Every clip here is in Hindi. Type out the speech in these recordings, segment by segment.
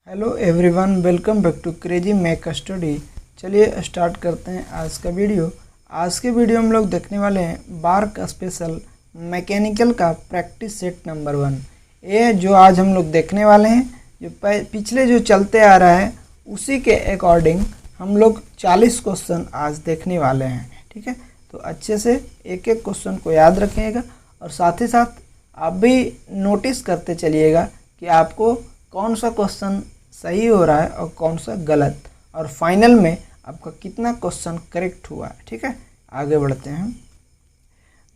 Hello everyone, welcome back to crazy Mac study. चलिए स्टार्ट करते हैं आज का वीडियो। आज के वीडियो में हम लोग देखने वाले हैं बार्क स्पेशल मैकेनिकल का प्रैक्टिस सेट नंबर 1। ये जो आज हम लोग देखने वाले हैं, जो पिछले जो चलते आ रहा है उसी के अकॉर्डिंग हम लोग 40 क्वेश्चन आज देखने वाले हैं। ठीक है, तो अच्छे से एक एक क्वेश्चन को याद रखिएगा और साथ ही साथ आप भी नोटिस करते चलिएगा कि आपको कौन सा क्वेश्चन सही हो रहा है और कौन सा गलत, और फाइनल में आपका कितना क्वेश्चन करेक्ट हुआ है। ठीक है, आगे बढ़ते हैं।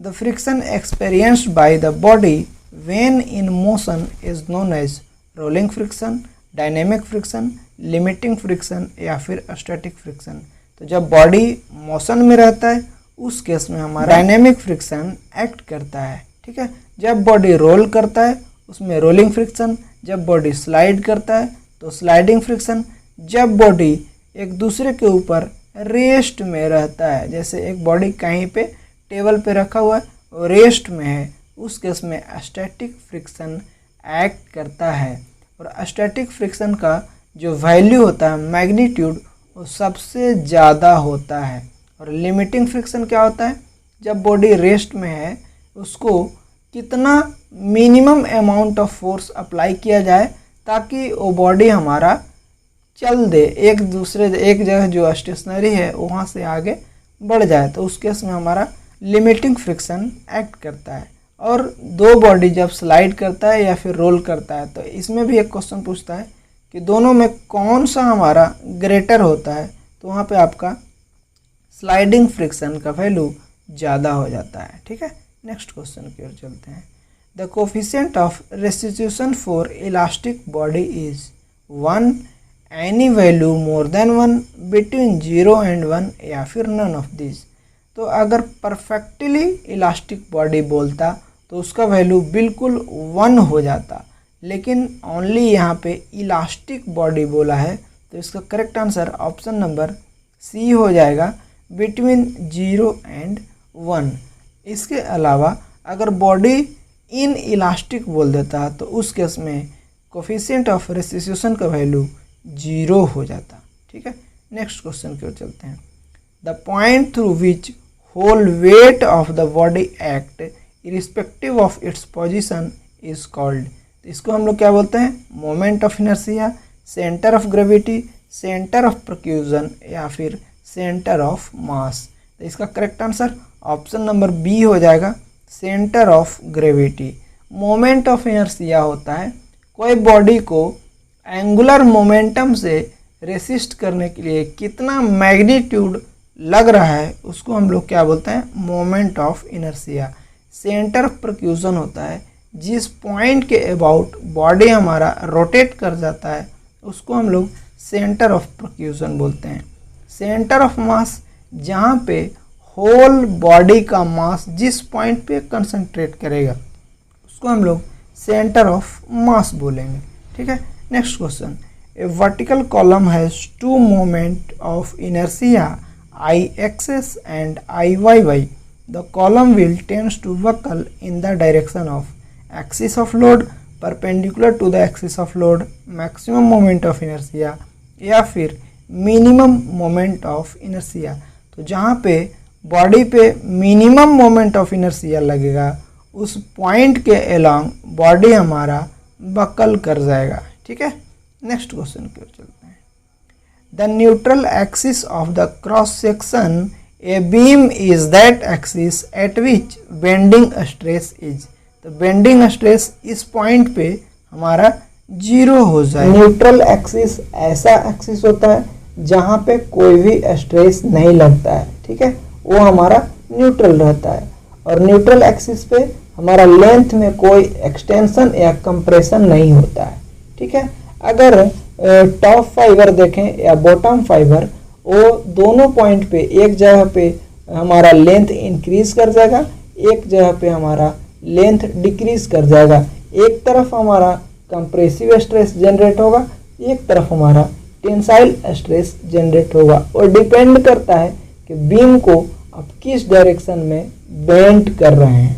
The friction experienced by the body when in motion is known as rolling friction, dynamic friction, limiting friction या फिर स्टैटिक फ्रिक्शन। तो जब बॉडी मोशन में रहता है उस केस में हमारा डायनेमिक फ्रिक्शन एक्ट करता है। ठीक है, जब बॉडी रोल करता है उसमें रोलिंग फ्रिक्शन, जब बॉडी स्लाइड करता है तो स्लाइडिंग फ्रिक्शन, जब बॉडी एक दूसरे के ऊपर रेस्ट में रहता है, जैसे एक बॉडी कहीं पे टेबल पे रखा हुआ है और रेस्ट में है, उस केस में स्टैटिक फ्रिक्शन एक्ट करता है। और स्टैटिक फ्रिक्शन का जो वैल्यू होता है, मैग्नीट्यूड, वो सबसे ज़्यादा होता है। और लिमिटिंग फ्रिक्शन क्या होता है, जब बॉडी रेस्ट में है उसको कितना minimum amount of force apply किया जाए ताकि वो बॉडी हमारा चल दे, एक जगह जो स्टेशनरी है वहाँ से आगे बढ़ जाए, तो उस केस में हमारा लिमिटिंग फ्रिक्शन एक्ट करता है। और दो बॉडी जब स्लाइड करता है या फिर रोल करता है, तो इसमें भी एक क्वेश्चन पूछता है कि दोनों में कौन सा हमारा ग्रेटर होता है, तो वहाँ पे आपका स्लाइडिंग फ्रिक्शन का वैल्यू ज़्यादा हो जाता है। ठीक है, नेक्स्ट क्वेश्चन की ओर चलते हैं। The coefficient of restitution for elastic body is 1, any value more than 1, between 0 and 1 या फिर नन ऑफ दिस। तो अगर परफेक्टली इलास्टिक बॉडी बोलता तो उसका वैल्यू बिल्कुल 1 हो जाता, लेकिन ओनली यहाँ पे इलास्टिक बॉडी बोला है, तो इसका correct answer option number C हो जाएगा, बिटवीन 0 एंड 1। इसके अलावा अगर बॉडी इन इलास्टिक बोल देता तो उस केस में कोफिशिएंट ऑफ रेस्टिट्यूशन का वैल्यू 0 हो जाता। ठीक है, नेक्स्ट क्वेश्चन की ओर चलते हैं। The point through which whole weight of the body act irrespective of its position is called. तो इसको हम लोग क्या बोलते हैं, moment of inertia, centre of gravity, centre of percussion या फिर सेंटर ऑफ मास। तो इसका correct answer option number B हो जाएगा, centre of gravity. Moment of inertia होता है कोई बॉडी को एंगुलर मोमेंटम से रेसिस्ट करने के लिए कितना मैग्नीट्यूड लग रहा है, उसको हम लोग क्या बोलते हैं, moment of inertia. Centre of percussion होता है जिस पॉइंट के अबाउट बॉडी हमारा रोटेट कर जाता है, उसको हम लोग सेंटर ऑफ परक्यूजन बोलते हैं। सेंटर ऑफ मास, जहाँ पे होल बॉडी का मास जिस पॉइंट पे कंसंट्रेट करेगा उसको हम लोग सेंटर ऑफ मास बोलेंगे। ठीक है, next question. A vertical column has 2 moment of inertia I x x and I Y Y. The column will tends to buckle in the direction of axis of load perpendicular to the axis of load, maximum moment of inertia या फिर मिनिमम मोमेंट ऑफ इनर्शिया। तो जहाँ पे बॉडी पे मिनिमम मोमेंट ऑफ इनर्शिया लगेगा उस पॉइंट के अलोंग बॉडी हमारा बकल कर जाएगा। ठीक है, नेक्स्ट क्वेश्चन की ओर चलते हैं। The neutral axis of the cross section a beam is that axis at which bending stress is. तो बेंडिंग स्ट्रेस इस पॉइंट पे हमारा 0 हो जाए। न्यूट्रल एक्सिस ऐसा एक्सिस होता है जहाँ पे कोई भी स्ट्रेस नहीं लगता है। ठीक है, वो हमारा न्यूट्रल रहता है। और न्यूट्रल एक्सिस पे हमारा लेंथ में कोई एक्सटेंशन या कंप्रेशन नहीं होता है। ठीक है, अगर टॉप फाइबर देखें या बॉटम फाइबर, वो दोनों पॉइंट पे एक जगह पे हमारा लेंथ इंक्रीज कर जाएगा, एक जगह पे हमारा लेंथ डिक्रीज कर जाएगा। एक तरफ हमारा कंप्रेसिव स्ट्रेस जनरेट होगा, एक तरफ हमारा टेंसाइल स्ट्रेस जनरेट होगा। और डिपेंड करता है कि बीम को आप किस डायरेक्शन में बेंड कर रहे हैं।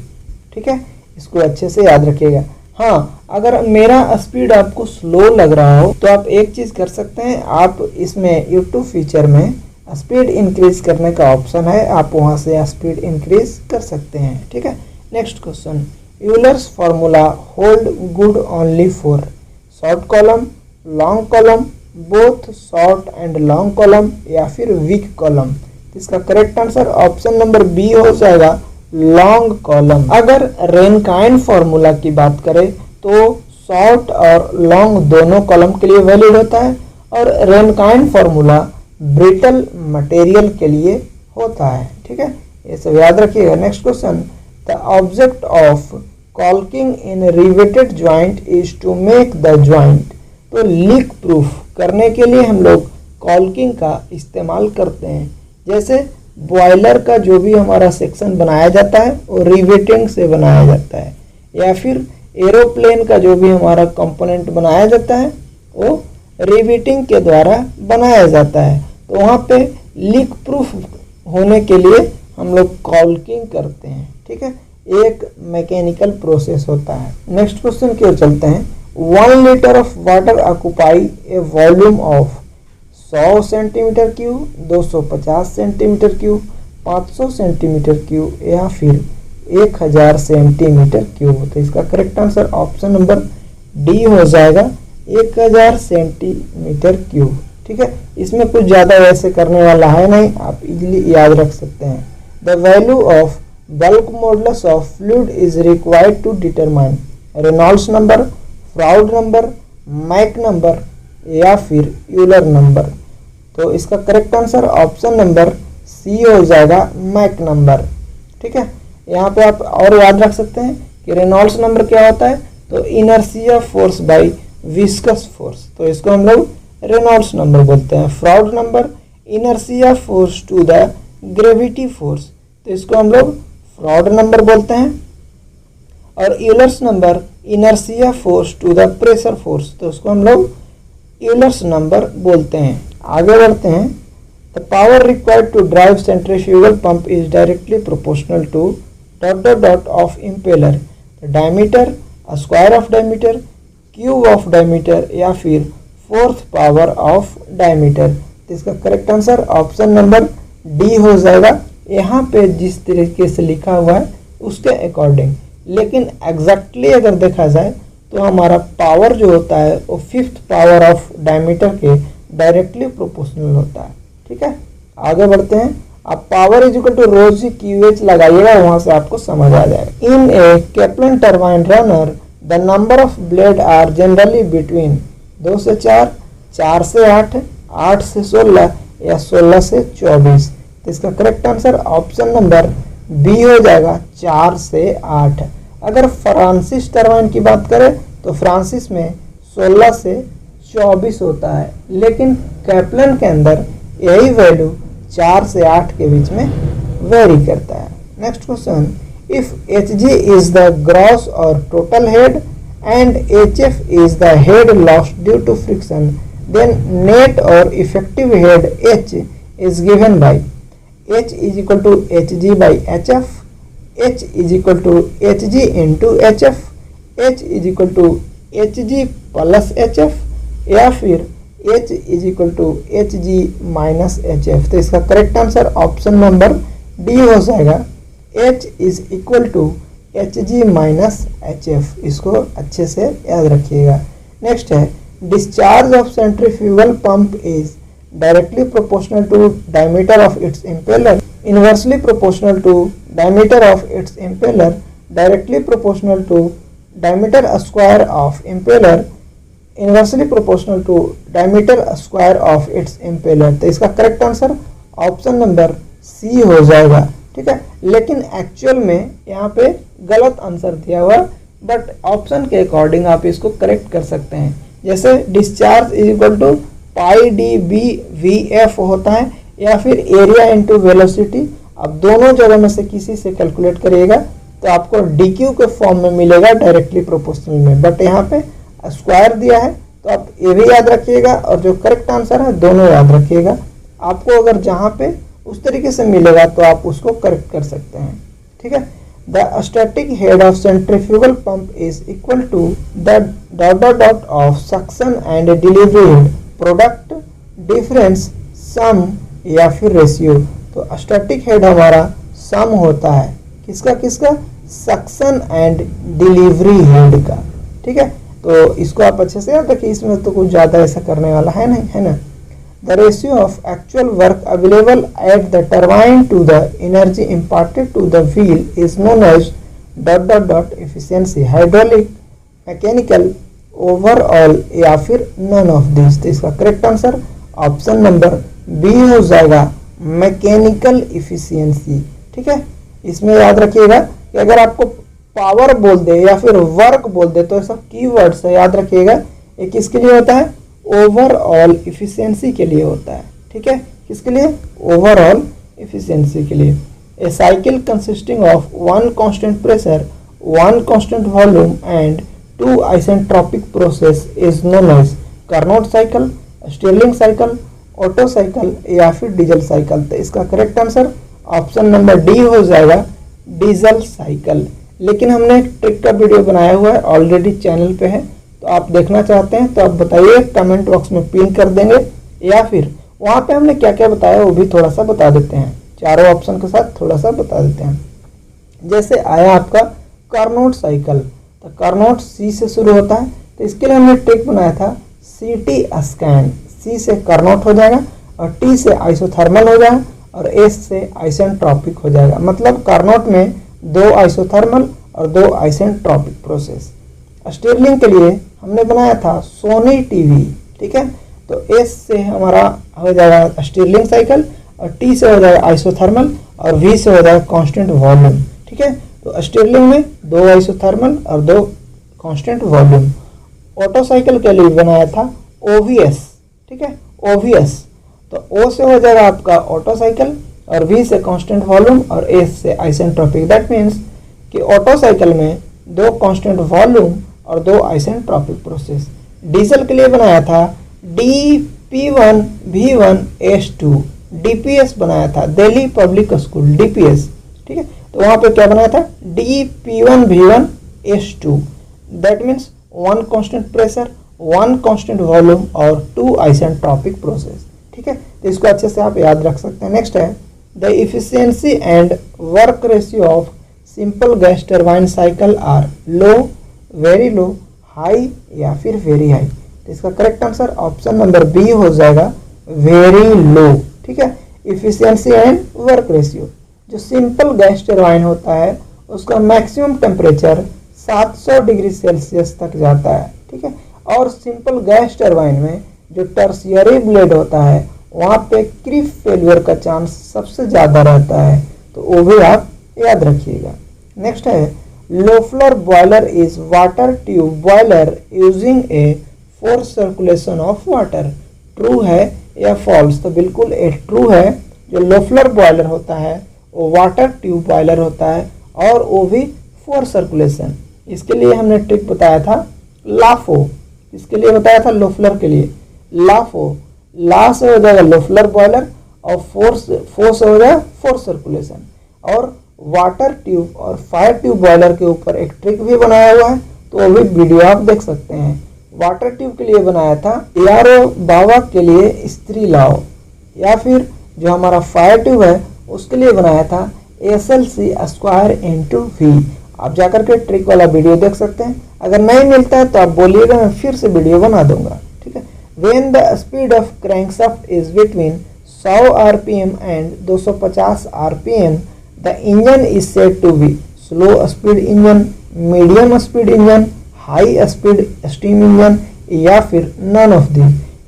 ठीक है, इसको अच्छे से याद रखिएगा। हाँ, अगर मेरा स्पीड आपको स्लो लग रहा हो तो आप एक चीज़ कर सकते हैं, आप इसमें यूट्यूब फीचर में स्पीड इंक्रीज करने का ऑप्शन है, आप वहाँ से स्पीड इंक्रीज कर सकते हैं। ठीक है, next question, Euler's formula hold good only for short column, long column, both short and long column या फिर वीक कॉलम। इसका correct answer option number B हो जाएगा, लॉन्ग कॉलम। अगर रेनकाइन फॉर्मूला की बात करें तो शॉर्ट और लॉन्ग दोनों कॉलम के लिए वैलिड होता है, और रेनकाइन फॉर्मूला ब्रिटल मटेरियल के लिए होता है। ठीक है, ये सब याद रखिएगा। Next question, the object of caulking in riveted joint is to make the joint. तो लीक प्रूफ करने के लिए हम लोग कॉल्किंग का इस्तेमाल करते हैं। जैसे बॉयलर का जो भी हमारा सेक्शन बनाया जाता है वो रिवेटिंग से बनाया जाता है, या फिर एरोप्लेन का जो भी हमारा कंपोनेंट बनाया जाता है वो रिवेटिंग के द्वारा बनाया जाता है। तो वहाँ पे लीक प्रूफ होने के लिए हम लोग कॉल्किंग करते हैं। ठीक है, एक मैकेनिकल प्रोसेस होता है। नेक्स्ट क्वेश्चन की ओर चलते हैं। 1 litre of water occupy A volume of 100 centimetre cube, 250 centimetre cube, 500 centimetre cube या फिर 1000 सेंटीमीटर क्यूब। तो इसका correct answer option number D हो जाएगा, 1000 सेंटीमीटर क्यूब। ठीक है, इसमें कुछ ज़्यादा वैसे करने वाला है नहीं, आप इजीली याद रख सकते हैं। The value of bulk modulus of fluid is required to determine Reynolds number, Froude number, Mach number या फिर यूलर नंबर। तो इसका correct answer option number C हो जाएगा, मैक नंबर। ठीक है, यहाँ पे आप और याद रख सकते हैं कि रेनॉल्ड्स नंबर क्या होता है, तो inertia force by viscous force, तो इसको हम लोग रेनॉल्ड्स नंबर बोलते हैं। Froude number inertia force to the gravity force, तो इसको हम लोग फ्राउड नंबर बोलते हैं। और Euler's number inertia force to the pressure force, तो उसको हम लोग यूलर्स नंबर बोलते हैं। आगे बढ़ते हैं। The power required to drive centrifugal pump is directly proportional to dot dot dot of impeller, diameter, square of diameter, cube of diameter या फिर फोर्थ पावर ऑफ डायमीटर। तो इसका correct answer option number D हो जाएगा। यहाँ पे जिस तरीके से लिखा हुआ है उसके अकॉर्डिंग, लेकिन एग्जैक्टली अगर देखा जाए तो हमारा पावर जो होता है वो फिफ्थ पावर ऑफ डायमीटर के डायरेक्टली प्रोपोर्शनल होता है। ठीक है, आगे बढ़ते हैं। आप power is equal to rho G Q H लगाइएगा, वहां से आपको समझ आ जाएगा। In a Kaplan turbine runner the number of blade are generally between 2 से 4, 4 से 8, 8 से 16 या 16 से 24। तो इसका correct answer option number B हो जाएगा, 4 से 8। अगर फ्रांसिस टरबाइन की बात करें तो फ्रांसिस में 16 से 24 होता है, लेकिन कैप्लन के अंदर यही वैल्यू 4 से 8 के बीच में वेरी करता है। Next question, if H G is the gross और total head and H F is the head lost due to friction, then net और effective head H is given by H is equal to H G by H F, H is equal to H G into H F, H is equal to H G plus H F या फिर H is equal to H G minus H F. तो इसका correct answer option number D हो जाएगा, H is equal to H G minus H F. इसको अच्छे से याद रखिएगा। नेक्स्ट है, discharge of centrifugal pump is directly proportional to diameter of its impeller, inversely proportional to diameter of its impeller, directly proportional to diameter square of impeller, inversely proportional to diameter square of its impeller। तो इसका correct answer option number C हो जाएगा। ठीक है, लेकिन एक्चुअल में यहाँ पे गलत आंसर दिया हुआ, बट ऑप्शन के अकॉर्डिंग आप इसको करेक्ट कर सकते हैं। जैसे discharge is equal to pi D B V F होता है, या फिर एरिया इंटू वेलोसिटी। अब दोनों जगह में से किसी से कैलकुलेट करिएगा तो आपको डी क्यू के फॉर्म में मिलेगा डायरेक्टली प्रोपोर्शनल में, बट यहाँ पे स्क्वायर दिया है तो आप ये भी याद रखिएगा और जो करेक्ट आंसर है दोनों याद रखिएगा। आपको अगर जहाँ पे उस तरीके से मिलेगा तो आप उसको करेक्ट कर सकते हैं। ठीक है, The static head of centrifugal pump is equal to the dot dot dot of suction and delivery head, product, difference, sum या फिर रेशियो। तो स्टैटिक हेड हमारा सम होता है किसका किसका, सक्शन एंड डिलीवरी हेड का। ठीक है, तो इसको आप अच्छे से याद रखिए, इसमें तो कुछ ज़्यादा ऐसा करने वाला है नहीं, है ना। The ratio of actual work available at the turbine to the energy imparted to the wheel is known as dot dot dot efficiency, hydraulic, mechanical, overall या फिर none of these। तो इसका correct answer option number B हो जाएगा, मैकेनिकल इफिशियंसी। ठीक है, इसमें याद रखिएगा कि अगर आपको पावर बोल दे या फिर वर्क बोल दे तो सब कीवर्ड्स है, याद रखिएगा। ये किसके लिए होता है, ओवरऑल इफिशियंसी के लिए होता है। ठीक है, किसके लिए, ओवरऑल इफिशियंसी के लिए। A cycle consisting of one constant pressure, one constant volume and two isentropic process is known as Carnot cycle, Stirling cycle, Otto cycle या फिर डीजल साइकिल। तो इसका correct answer option number D हो जाएगा, डीजल साइकिल। लेकिन हमने एक ट्रिक का वीडियो बनाया हुआ है, ऑलरेडी चैनल पे है, तो आप देखना चाहते हैं तो आप बताइए, कमेंट बॉक्स में पिन कर देंगे, या फिर वहाँ पे हमने क्या क्या बताया वो भी थोड़ा सा बता देते हैं, चारों ऑप्शन के साथ थोड़ा सा बता देते हैं। जैसे आया आपका कार्नोट साइकिल, तो कार्नोट सी से शुरू होता है, तो इसके लिए हमने ट्रिक बनाया था सी टी स्कैन। सी से कार्नोट हो जाएगा और टी से आइसोथर्मल हो जाएगा और एस से आइसेंट्रोपिक हो जाएगा। मतलब कार्नोट में 2 आइसोथर्मल और 2 आइसेंट्रोपिक प्रोसेस। स्टिर्लिंग के लिए हमने बनाया था सोनी टीवी। ठीक है, तो एस से हमारा हो जाएगा स्टिर्लिंग साइकिल और टी से हो जाएगा आइसोथर्मल और वी से हो जाएगा कांस्टेंट वॉल्यूम। ठीक है, तो स्टिर्लिंग में 2 आइसोथर्मल और 2 कांस्टेंट वॉल्यूम। ऑटो साइकिल के लिए बनाया था ओवीएस। ठीक है, ओवीएस, तो ओ से हो जाएगा आपका ऑटो साइकिल और वी से कांस्टेंट वॉल्यूम और एस से आइसेंट्रोपिक। दैट मीन्स कि ऑटो साइकिल में 2 कांस्टेंट वॉल्यूम और 2 आइसेंट्रोपिक प्रोसेस। डीजल के लिए बनाया था DP1V1S2, डीपीएस बनाया था, दिल्ली पब्लिक स्कूल, डीपीएस। ठीक है, तो वहाँ पे क्या बनाया था, DP1V1S2। That means 1 constant pressure, 1 constant volume और 2 आइसेंट्रोपिक प्रोसेस। ठीक है, तो इसको अच्छे से आप याद रख सकते हैं। नेक्स्ट है the efficiency and work ratio of simple gas turbine cycle are low, very low, high या फिर वेरी हाई। तो इसका correct answer option number B हो जाएगा, वेरी लो। ठीक है, इफिशियंसी एंड वर्क रेशियो। जो सिंपल गैस टरबाइन होता है उसका मैक्सिमम टेम्परेचर 700 डिग्री सेल्सियस तक जाता है। ठीक है, और सिंपल गैस टरबाइन में जो टर्शियरी ब्लेड होता है वहाँ पे क्रीप फेलियर का चांस सबसे ज़्यादा रहता है, तो वो भी आप याद रखिएगा। नेक्स्ट है Loeffler boiler is water tube boiler using a force circulation of water. True है या फॉल्स? तो बिल्कुल एक ट्रू है। जो लोफ्लर बॉयलर होता है वो वाटर ट्यूब बॉयलर होता है और वो भी फोर्स सर्कुलेशन। इसके लिए हमने ट्रिक बताया था लाफो। इसके लिए बताया था लोफ्लर के लिए लाफो। ला से हो जाएगा लोफ्लर बॉयलर और फोर्स हो जाएगा फोर्स सर्कुलेशन। और वाटर ट्यूब और फायर ट्यूब बॉयलर के ऊपर एक ट्रिक भी बनाया हुआ है, तो वो भी वीडियो आप देख सकते हैं। वाटर ट्यूब के लिए बनाया था यारो बाबा के लिए स्त्री लाओ, या फिर जो हमारा फायर ट्यूब है उसके लिए बनाया था SLC स्क्वायर इंटू वी। आप जाकर के ट्रिक वाला वीडियो देख सकते हैं। अगर नहीं मिलता है तो आप बोलिएगा, मैं फिर से वीडियो बना दूंगा। ठीक है, when the speed of crankshaft is between 100 RPM and 250 RPM the engine is said to be slow speed engine, medium speed engine, high speed steam engine या फिर नन ऑफ दी।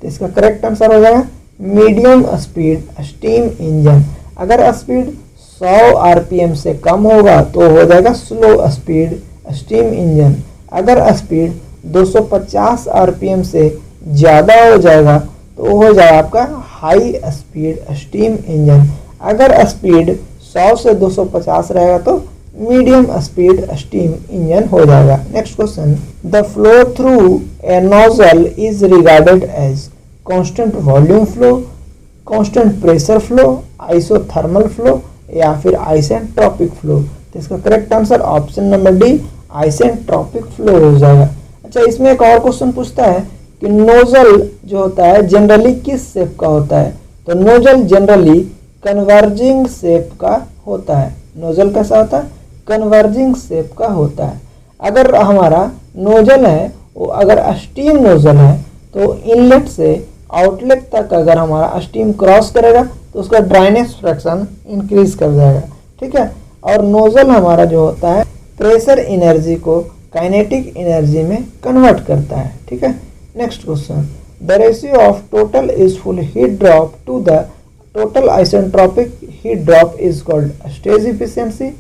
तो इसका करेक्ट आंसर हो जाएगा मीडियम स्पीड स्टीम इंजन। अगर स्पीड 100 RPM से कम होगा तो हो जाएगा स्लो स्पीड स्टीम इंजन। अगर स्पीड 250 RPM से ज़्यादा हो जाएगा तो हो जाएगा आपका हाई स्पीड स्टीम इंजन। अगर स्पीड 100 से 250 रहेगा तो मीडियम स्पीड स्टीम इंजन हो जाएगा। Next question, the flow through a nozzle is regarded as constant volume flow, constant pressure flow, isothermal flow या फिर आइसेंट्रोपिक फ्लो। तो इसका correct answer option number D isentropic flow हो जाएगा। अच्छा, इसमें एक और क्वेश्चन पूछता है कि नोजल जो होता है जनरली किस शेप का होता है। तो नोजल जनरली कन्वर्जिंग शेप का होता है। नोजल कैसा होता है? कन्वर्जिंग शेप का होता है। अगर हमारा नोजल है वो अगर स्टीम नोजल है तो इनलेट से आउटलेट तक अगर हमारा स्टीम क्रॉस करेगा तो उसका ड्राइनेस फ्रैक्शन इंक्रीज कर जाएगा। ठीक है, और नोजल हमारा जो होता है प्रेशर एनर्जी को काइनेटिक एनर्जी में कन्वर्ट करता है। ठीक है, next question, the ratio of total useful heat drop to the total isentropic heat drop is called stage efficiency,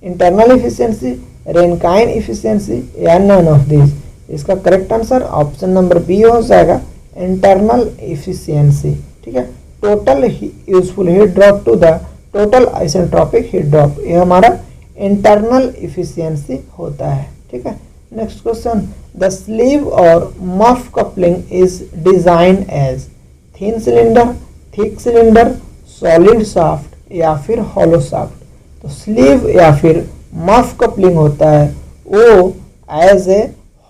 internal efficiency, Rankine efficiency या नन ऑफ दिस। इसका correct answer option number B हो जाएगा, इंटरनल इफिशियंसी। ठीक है, total useful heat drop to the total isentropic heat drop, ये हमारा इंटरनल इफिशियंसी होता है। ठीक है, next question, the sleeve or muff coupling is designed as thin cylinder, thick cylinder, solid shaft या फिर हॉलो शाफ्ट। तो स्लीव या फिर मफ कपलिंग होता है वो as a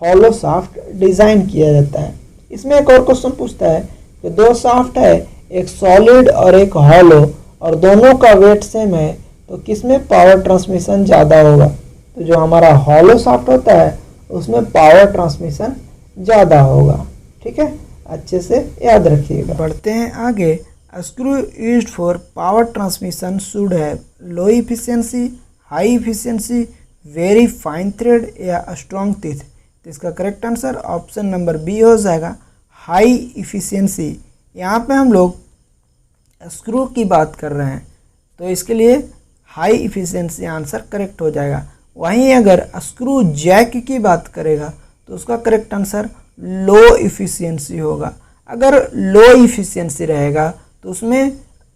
hollow shaft design किया जाता है। इसमें एक और क्वेश्चन पूछता है कि दो शाफ्ट है, एक सॉलिड और एक हॉलो, और दोनों का वेट सेम है, तो किसमें पावर ट्रांसमिशन ज़्यादा होगा। तो जो हमारा हॉलो शाफ्ट होता है उसमें पावर ट्रांसमिशन ज़्यादा होगा। ठीक है, अच्छे से याद रखिएगा। बढ़ते हैं आगे। Screw used for power transmission should have low efficiency, high efficiency, very fine thread या स्ट्रॉन्ग टीथ। तो इसका correct answer option number B हो जाएगा, हाई इफिशियंसी। यहाँ पे हम लोग स्क्रू की बात कर रहे हैं तो इसके लिए हाई इफिशियंसी आंसर करेक्ट हो जाएगा। वहीं अगर स्क्रू जैक की बात करेगा तो उसका करेक्ट आंसर लो इफिशियंसी होगा। अगर लो इफिशियंसी रहेगा तो उसमें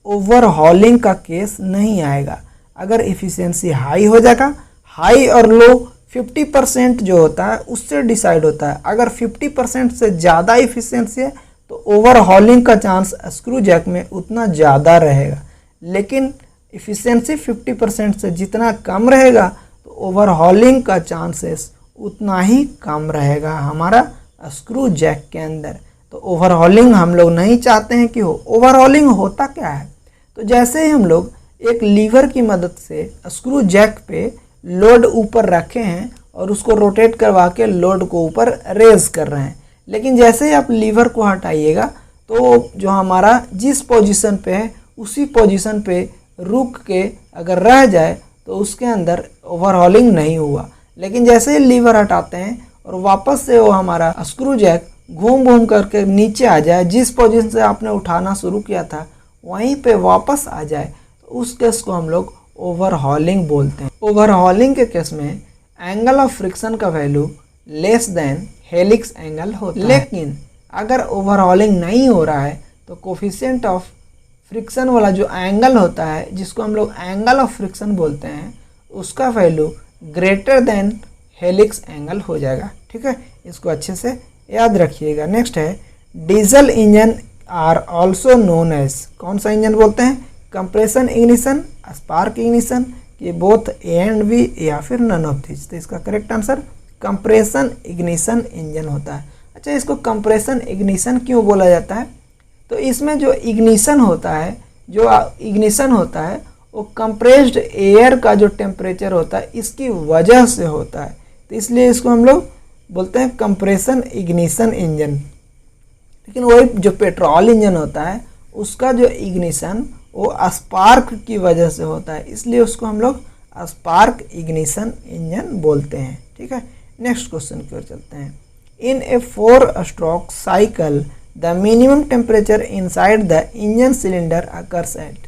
ओवरहॉलिंग का केस नहीं आएगा। अगर इफिशियंसी हाई हो जाएगा, हाई और लो 50% जो होता है उससे डिसाइड होता है। अगर 50% से ज़्यादा इफिशियंसी है तो ओवरहॉलिंग का चांस स्क्रू जैक में उतना ज़्यादा रहेगा, लेकिन इफिशियंसी 50% से जितना कम रहेगा तो ओवरहॉलिंग का चांसेस उतना ही कम रहेगा हमारा स्क्रू जैक के अंदर। तो ओवरहॉलिंग हम लोग नहीं चाहते हैं कि हो। ओवरहॉलिंग होता क्या है, तो जैसे ही हम लोग एक लीवर की मदद से स्क्रू जैक पे लोड ऊपर रखे हैं और उसको रोटेट करवा के लोड को ऊपर रेज कर रहे हैं, लेकिन जैसे ही आप लीवर को हटाइएगा तो जो हमारा जिस पोजीशन पे है उसी पोजीशन पे रुक के अगर रह जाए तो उसके अंदर ओवरहॉलिंग नहीं हुआ। लेकिन जैसे ही लीवर हटाते हैं और वापस से वो हमारा स्क्रू जैक घूम घूम करके नीचे आ जाए, जिस पोजीशन से आपने उठाना शुरू किया था वहीं पे वापस आ जाए, तो उस केस को हम लोग ओवरहॉलिंग बोलते हैं। ओवरहॉलिंग के केस में एंगल ऑफ फ्रिक्शन का value less than helix angle होता है। लेकिन अगर ओवरहॉलिंग नहीं हो रहा है तो कोफिशिएंट ऑफ फ्रिक्शन वाला जो एंगल होता है, जिसको हम लोग एंगल ऑफ फ्रिक्शन बोलते हैं, उसका value greater than helix angle हो जाएगा। ठीक है, इसको अच्छे से याद रखिएगा। नेक्स्ट है, diesel engine are also known as, कौन सा इंजन बोलते हैं? कंप्रेशन इग्निशन, स्पार्क इग्निशन, ये बोथ ए एंड बी या फिर नन ऑफ दिस। तो इसका correct answer compression ignition engine होता है। अच्छा, इसको कंप्रेशन इग्निशन क्यों बोला जाता है? तो इसमें जो इग्निशन होता है, वो कंप्रेस्ड एयर का जो टेम्परेचर होता है इसकी वजह से होता है, तो इसलिए इसको हम लोग बोलते हैं कंप्रेशन इग्निशन इंजन। लेकिन वही जो पेट्रोल इंजन होता है उसका जो इग्निशन वो स्पार्क की वजह से होता है, इसलिए उसको हम लोग स्पार्क इग्निशन इंजन बोलते हैं। ठीक है, नेक्स्ट क्वेश्चन की ओर चलते हैं। इन ए 4 stroke cycle the minimum temperature inside the engine cylinder occurs at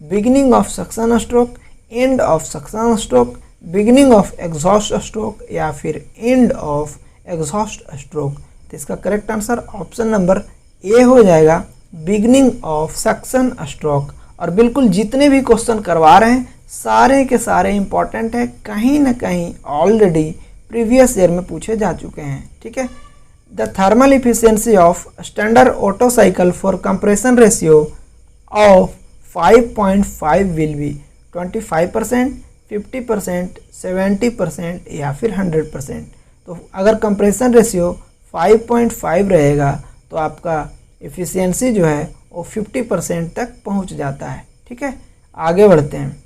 beginning of suction stroke, end of suction stroke, beginning of exhaust stroke या फिर एंड ऑफ एग्जॉस्ट स्ट्रोक। तो इसका correct answer option number A हो जाएगा, बिगिनिंग ऑफ सक्शन स्ट्रोक। और बिल्कुल जितने भी क्वेश्चन करवा रहे हैं सारे के सारे इंपॉर्टेंट है, कहीं ना कहीं ऑलरेडी प्रीवियस ईयर में पूछे जा चुके हैं। ठीक है, the thermal efficiency of standard auto cycle for compression ratio of 5.5 will be 25%, 50%, 70% या फिर 100%। तो अगर कंप्रेशन रेशियो 5.5 रहेगा तो आपका एफिशिएंसी जो है वो 50% तक पहुंच जाता है। ठीक है, आगे बढ़ते हैं।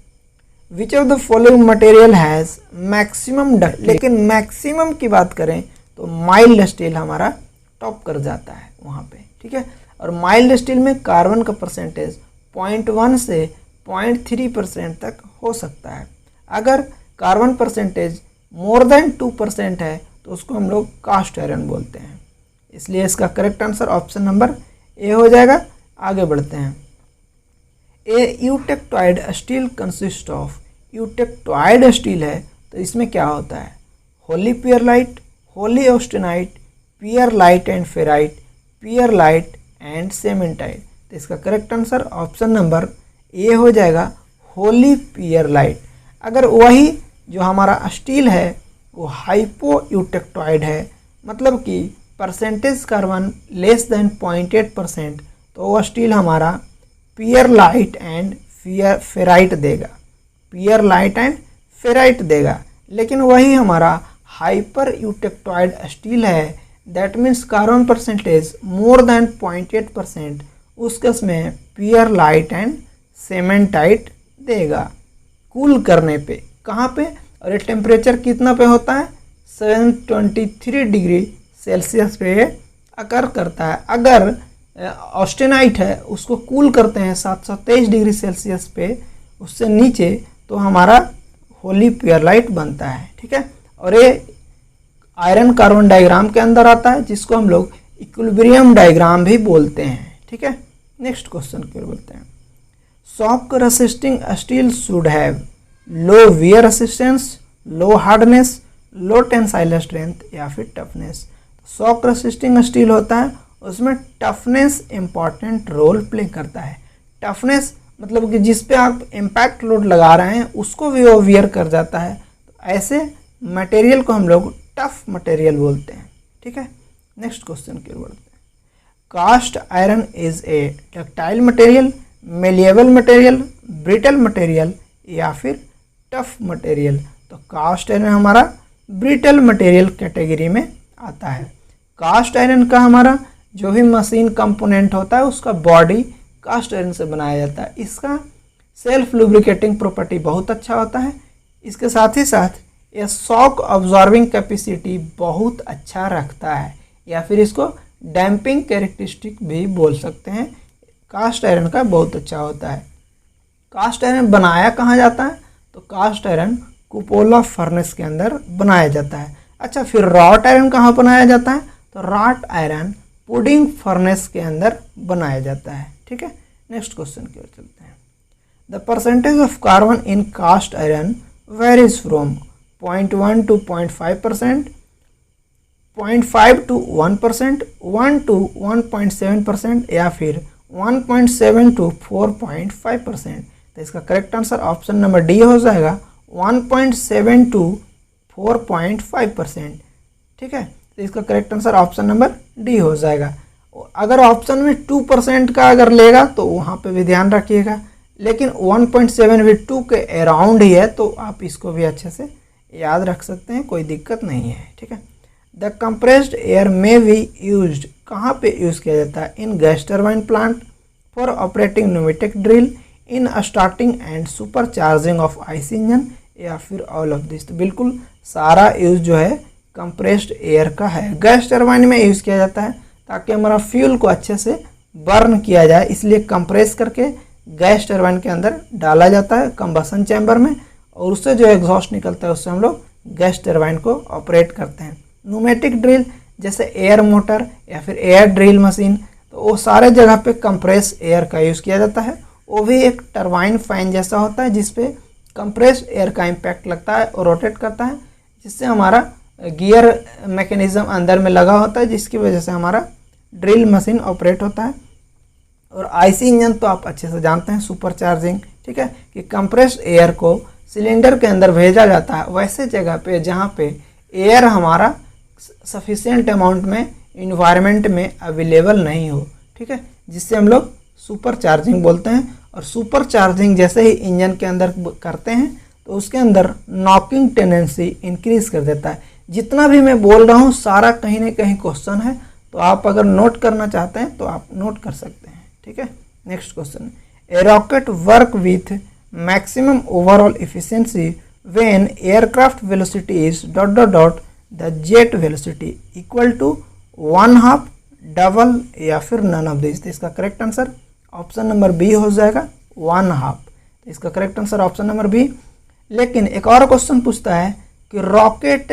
Which of the following material has maximum duct, लेकिन मैक्सिमम की बात करें तो माइल्ड स्टील हमारा टॉप कर जाता है वहाँ पे। ठीक है, और माइल्ड स्टील में कार्बन का परसेंटेज 0.1 से 0.3% तक हो सकता है। अगर कार्बन परसेंटेज मोर देन 2% है तो उसको हम लोग कास्ट आयरन बोलते हैं। इसलिए इसका correct answer option number A हो जाएगा। आगे बढ़ते हैं। A eutectoid steel consist of, eutectoid steel है तो इसमें क्या होता है? Wholly pearlite, wholly austenite, pearlite and ferrite, pearlite and cementite. तो इसका correct answer option number A हो जाएगा, होली पियरलाइट। अगर वही जो हमारा स्टील है वो हाइपो यूटेक्टॉइड है, मतलब कि परसेंटेज कार्बन लेस देन 0.8%, तो वो स्टील हमारा पियरलाइट एंड फेराइट देगा, पियरलाइट एंड फेराइट देगा। लेकिन वही हमारा हाइपर यूटेक्टॉइड स्टील है, that means carbon percentage more than 0.8%, उस केस में पियरलाइट एंड सेमेंटाइट देगा। कूल करने पे कहाँ पे, और ये टेम्परेचर कितना पे होता है? 723 डिग्री सेल्सियस पे अकर करता है। अगर ऑस्टेनाइट है उसको कूल करते हैं 723 डिग्री सेल्सियस पे, उससे नीचे, तो हमारा होली पियरलाइट बनता है। ठीक है, और ये आयरन कार्बन डायग्राम के अंदर आता है, जिसको हम लोग इक्विलिब्रियम डायग्राम भी बोलते हैं। ठीक है, नेक्स्ट क्वेश्चन की ओर बोलते हैं। Shock resisting steel should have low wear resistance, low hardness, low tensile strength या फिर टफनेस। शॉक रेसिस्टिंग स्टील होता है, उसमें टफनेस इंपॉर्टेंट रोल प्ले करता है। टफनेस मतलब कि जिस पे आप इम्पैक्ट लोड लगा रहे हैं उसको भी वो वियर कर जाता है। तो ऐसे मटेरियल को हम लोग टफ मटेरियल बोलते हैं। ठीक है, नेक्स्ट क्वेश्चन की ओर बढ़ते हैं। Cast iron is a ductile material, malleable material, brittle material या फिर टफ मटेरियल। तो कास्ट आयरन हमारा ब्रिटल मटेरियल कैटेगरी में आता है। कास्ट आयरन का हमारा जो भी मशीन कंपोनेंट होता है उसका बॉडी कास्ट आयरन से बनाया जाता है। इसका सेल्फ लुब्रिकेटिंग प्रॉपर्टी बहुत अच्छा होता है। इसके साथ ही साथ यह शॉक ऑब्जॉर्बिंग कैपेसिटी बहुत अच्छा रखता है, या फिर इसको डैम्पिंग कैरेक्टरिस्टिक भी बोल सकते हैं। कास्ट आयरन का बहुत अच्छा होता है। कास्ट आयरन बनाया कहाँ जाता है? तो कास्ट आयरन कुपोला फर्नेस के अंदर बनाया जाता है। अच्छा, फिर रॉट आयरन कहाँ बनाया जाता है? तो रॉट आयरन पुडिंग फर्नेस के अंदर बनाया जाता है। ठीक है, नेक्स्ट क्वेश्चन की ओर चलते हैं। The percentage of carbon in cast iron varies from 0.1 to 0.5%, 0.5 to 1%, 1 to 1.7% या फिर 1.7 to 4.5%। तो इसका correct answer option number D हो जाएगा, 1.7 to 4.5%। ठीक है, तो इसका correct answer option number D हो जाएगा। अगर ऑप्शन में 2% का अगर लेगा तो वहाँ पे भी ध्यान रखिएगा, लेकिन 1.7 भी 2 के अराउंड ही है, तो आप इसको भी अच्छे से याद रख सकते हैं, कोई दिक्कत नहीं है। ठीक है, द कंप्रेस्ड एयर में बी यूज्ड, कहाँ पे यूज़ किया जाता है? इन gas turbine plant, for operating pneumatic drill, in starting and super charging of IC engine या फिर ऑल ऑफ दिस। तो बिल्कुल सारा यूज जो है कंप्रेस्ड एयर का है। गैस टर्बाइन में यूज़ किया जाता है ताकि हमारा फ्यूल को अच्छे से बर्न किया जाए, इसलिए कंप्रेस करके गैस टर्बाइन के अंदर डाला जाता है कंबसन चैम्बर में, और उससे जो एग्जॉस्ट निकलता है उससे हम लोग गैस टर्बाइन को ऑपरेट करते हैं। न्यूमेटिक ड्रिल जैसे एयर मोटर या फिर एयर ड्रिल मशीन, तो वो सारे जगह पे कंप्रेस एयर का यूज़ किया जाता है। वो भी एक टरबाइन फैन जैसा होता है जिसपे कंप्रेस्ड एयर का इम्पैक्ट लगता है और रोटेट करता है, जिससे हमारा गियर मैकेनिज्म अंदर में लगा होता है, जिसकी वजह से हमारा ड्रिल मशीन ऑपरेट होता है। और आईसी इंजन तो आप अच्छे से जानते हैं, सुपर चार्जिंग। ठीक है, कि कंप्रेस्ड एयर को सिलेंडर के अंदर भेजा जाता है वैसे जगह पे जहाँ पे एयर हमारा सफिशिएंट अमाउंट में इन्वायरमेंट में अवेलेबल नहीं हो। ठीक है, जिससे हम लोग सुपर चार्जिंग बोलते हैं। और सुपर चार्जिंग जैसे ही इंजन के अंदर करते हैं तो उसके अंदर नॉकिंग टेंडेंसी इंक्रीज कर देता है। जितना भी मैं बोल रहा हूँ सारा कहीं ना कहीं क्वेश्चन है, तो आप अगर नोट करना चाहते हैं तो आप नोट कर सकते हैं। ठीक है, next question, a rocket work with maximum overall efficiency when aircraft velocity is dot dot dot the jet velocity equal to 1/2, double या फिर नन ऑफ दिस। तो इसका correct answer option number B हो जाएगा 1/2। तो इसका correct answer option number B. लेकिन एक और क्वेश्चन पूछता है कि रॉकेट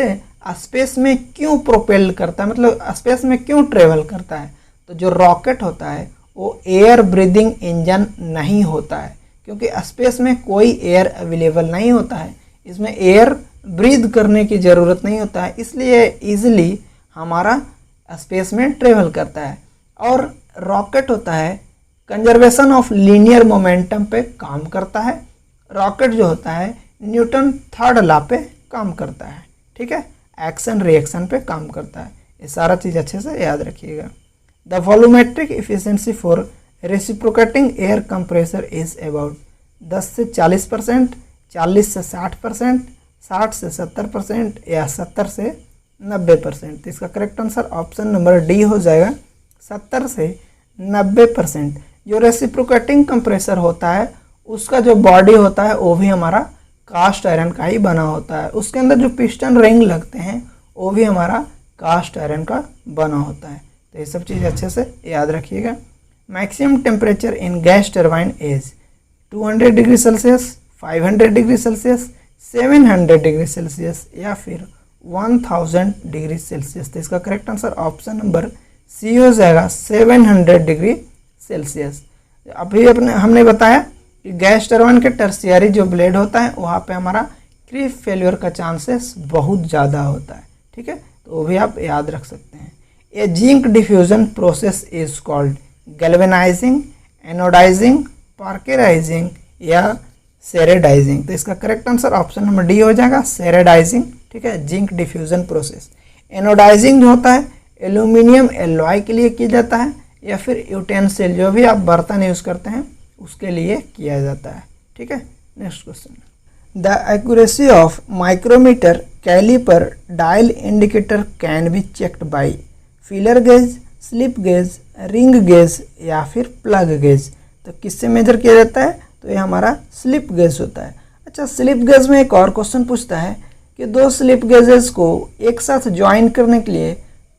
स्पेस में क्यों प्रोपेल करता है, मतलब स्पेस में क्यों ट्रेवल करता है। तो जो रॉकेट होता है वो एयर ब्रीदिंग इंजन नहीं होता है, क्योंकि स्पेस में कोई एयर अवेलेबल नहीं होता है, इसमें एयर ब्रीद करने की ज़रूरत नहीं होता है, इसलिए इजीली हमारा स्पेस में ट्रेवल करता है। और रॉकेट होता है कंजर्वेशन ऑफ लीनियर मोमेंटम पे काम करता है। रॉकेट जो होता है न्यूटन थर्ड लॉ पे काम करता है। ठीक है, एक्शन रिएक्शन पे काम करता है। ये सारा चीज़ अच्छे से याद रखिएगा। The volumetric efficiency for reciprocating air compressor is about 10 से 40%, 40 से 60%, 60 से 70% या 70 से 90%। तो इसका correct answer option number D हो जाएगा 70 से 90%। जो रेसिप्रोकेटिंग कंप्रेसर होता है उसका जो बॉडी होता है वो भी हमारा कास्ट आयरन का ही बना होता है। उसके अंदर जो पिस्टन रिंग लगते हैं वो भी हमारा कास्ट आयरन का बना होता है। तो ये सब चीज़ अच्छे से याद रखिएगा। Maximum temperature in gas turbine is 200 degree Celsius, 500 degree Celsius, 700 degree Celsius या फिर 1000 डिग्री सेल्सियस। तो इसका correct answer option number C हो जाएगा 700 डिग्री सेल्सियस। अभी हमने बताया कि गैस टरबाइन के टर्शियरी जो ब्लेड होता है वहाँ पे हमारा क्रीप फेलियर का चांसेस बहुत ज़्यादा होता है। ठीक है, तो वो भी आप याद रख सकते हैं। A zinc diffusion process is called galvanising, anodising, parkerising या सेरेडाइजिंग। तो इसका correct answer option number D हो जाएगा सेरेडाइजिंग। ठीक है, जिंक डिफ्यूजन प्रोसेस। एनोडाइजिंग जो होता है एल्यूमिनियम एलॉय के लिए किया जाता है या फिर यूटेंसिल जो भी आप बर्तन यूज़ करते हैं उसके लिए किया जाता है। ठीक है, next question, the accuracy of micrometer caliper dial indicator can be checked by feeler gauge, slip gauge, ring gauge या फिर प्लग गेज। तो किससे मेजर किया जाता है, तो ये हमारा स्लिप गेज होता है। अच्छा, स्लिप गेज में एक और क्वेश्चन पूछता है कि दो स्लिप गेजेस को एक साथ ज्वाइन करने के लिए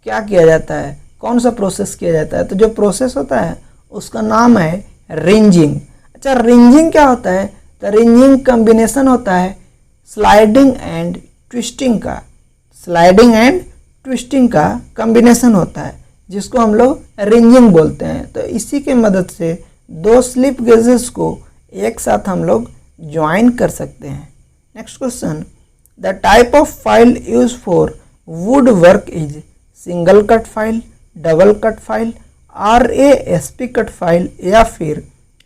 क्या किया जाता है, कौन सा प्रोसेस किया जाता है। तो जो प्रोसेस होता है उसका नाम है रिंजिंग। अच्छा, रिंजिंग क्या होता है, तो रिंजिंग कॉम्बिनेशन होता है स्लाइडिंग एंड ट्विस्टिंग का, स्लाइडिंग एंड ट्विस्टिंग का कॉम्बिनेशन होता है जिसको हम लोग रिंजिंग बोलते हैं। तो इसी की मदद से दो स्लिप गेजेस को एक साथ हम लोग ज्वाइन कर सकते हैं। Next question, the type of file use for wood work is single cut file, double cut file, RASP cut file या फिर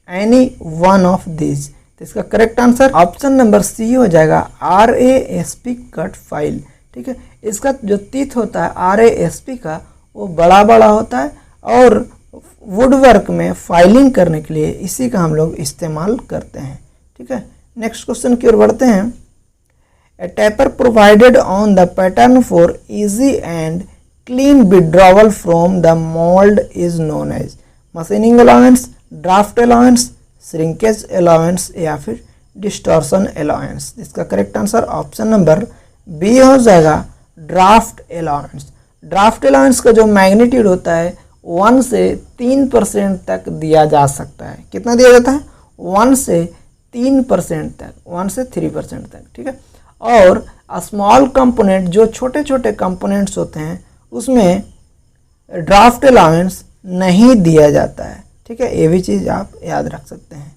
एनी वन ऑफ दिस। तो इसका correct answer option number C हो जाएगा RASP कट फाइल। ठीक है, इसका जो टीथ होता है RASP का वो बड़ा बड़ा होता है और वुड वर्क में फाइलिंग करने के लिए इसी का हम लोग इस्तेमाल करते हैं। ठीक है, नेक्स्ट क्वेश्चन की ओर बढ़ते हैं। A taper provided on the pattern for easy and clean withdrawal from the mould is known as machining allowance, draft allowance, shrinkage allowance या फिर डिस्टॉर्शन अलाउंस। इसका correct answer option number B हो जाएगा ड्राफ्ट अलाउंस। ड्राफ्ट अलाउंस का जो मैग्नीट्यूड होता है 1 से 3% तक दिया जा सकता है। कितना दिया जाता है, 1 से 3% तक, 1 से 3% तक। ठीक है, और स्मॉल कंपोनेंट जो छोटे छोटे कंपोनेंट्स होते हैं उसमें ड्राफ्ट अलाउंस नहीं दिया जाता है। ठीक है, ये भी चीज़ आप याद रख सकते हैं।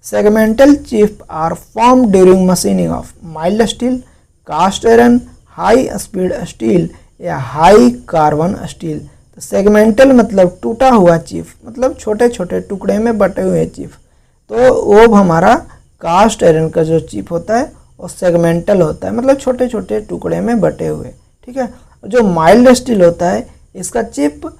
Segmental chip are form during machining of mild steel, cast iron, high speed steel या हाई कार्बन स्टील। तो सेगमेंटल मतलब टूटा हुआ चिप, मतलब छोटे छोटे टुकड़े में बटे हुए चिप। तो वो हमारा कास्ट आयरन का जो चिप होता है वो सेगमेंटल होता है, मतलब छोटे छोटे टुकड़े में बटे हुए। ठीक है, जो माइल्ड स्टील होता है इसका chip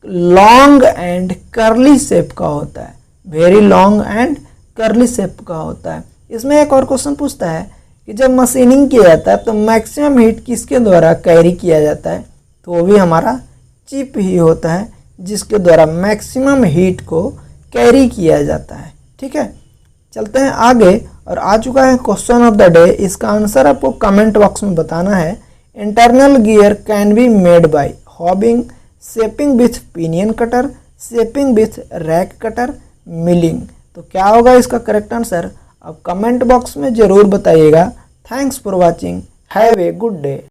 long and curly shape का होता है, very long and curly shape का होता है। इसमें एक और क्वेश्चन पूछता है कि जब मशीनिंग किया जाता है तो मैक्सिमम हीट किसके द्वारा कैरी किया जाता है, तो वो भी हमारा चिप ही होता है जिसके द्वारा मैक्सिमम हीट को कैरी किया जाता है। ठीक है, चलते हैं आगे। और आ चुका है क्वेश्चन ऑफ द डे। इसका आंसर आपको कमेंट बॉक्स में बताना है। Internal gear can be made by hobbing, shaping with pinion cutter, shaping with rack cutter, milling. तो क्या होगा इसका करेक्ट आंसर, अब कमेंट बॉक्स में ज़रूर बताइएगा। Thanks for watching, have a good day.